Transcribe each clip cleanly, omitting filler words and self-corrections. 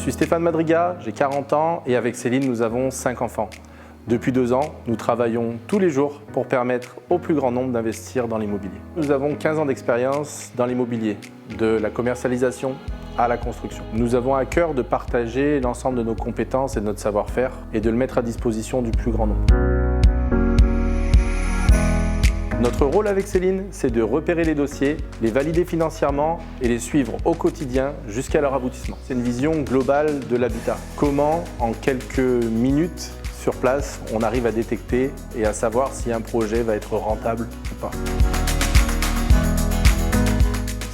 suis Stéphane Madriga, j'ai 40 ans et avec Céline, nous avons 5 enfants. Depuis 2 ans, nous travaillons tous les jours pour permettre au plus grand nombre d'investir dans l'immobilier. Nous avons 15 ans d'expérience dans l'immobilier, de la commercialisation à la construction. Nous avons à cœur de partager l'ensemble de nos compétences et de notre savoir-faire et de le mettre à disposition du plus grand nombre. Notre rôle avec Céline, c'est de repérer les dossiers, les valider financièrement et les suivre au quotidien jusqu'à leur aboutissement. C'est une vision globale de l'habitat. Comment, en quelques minutes sur place, on arrive à détecter et à savoir si un projet va être rentable ou pas.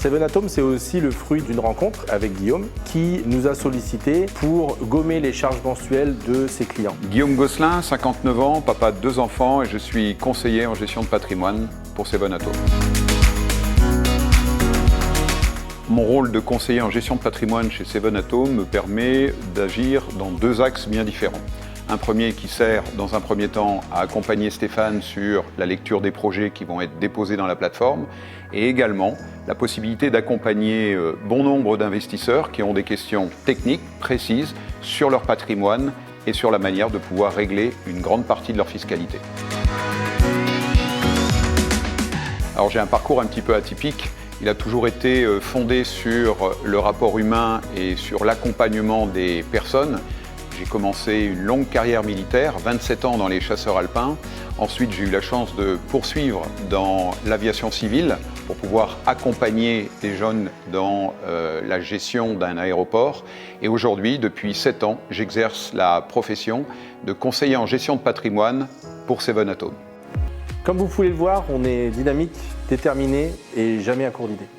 Seven Atoms, c'est aussi le fruit d'une rencontre avec Guillaume qui nous a sollicité pour gommer les charges mensuelles de ses clients. Guillaume Gosselin, 59 ans, papa de 2 enfants et je suis conseiller en gestion de patrimoine pour Seven Atoms. Mon rôle de conseiller en gestion de patrimoine chez Seven Atoms me permet d'agir dans 2 axes bien différents. Un premier qui sert dans un premier temps à accompagner Stéphane sur la lecture des projets qui vont être déposés dans la plateforme et également la possibilité d'accompagner bon nombre d'investisseurs qui ont des questions techniques précises sur leur patrimoine et sur la manière de pouvoir régler une grande partie de leur fiscalité. Alors j'ai un parcours un petit peu atypique. Il a toujours été fondé sur le rapport humain et sur l'accompagnement des personnes. J'ai commencé une longue carrière militaire, 27 ans dans les chasseurs alpins. Ensuite, j'ai eu la chance de poursuivre dans l'aviation civile pour pouvoir accompagner des jeunes dans la gestion d'un aéroport. Et aujourd'hui, depuis 7 ans, j'exerce la profession de conseiller en gestion de patrimoine pour Seven Atoms. Comme vous pouvez le voir, on est dynamique, déterminé et jamais à court d'idées.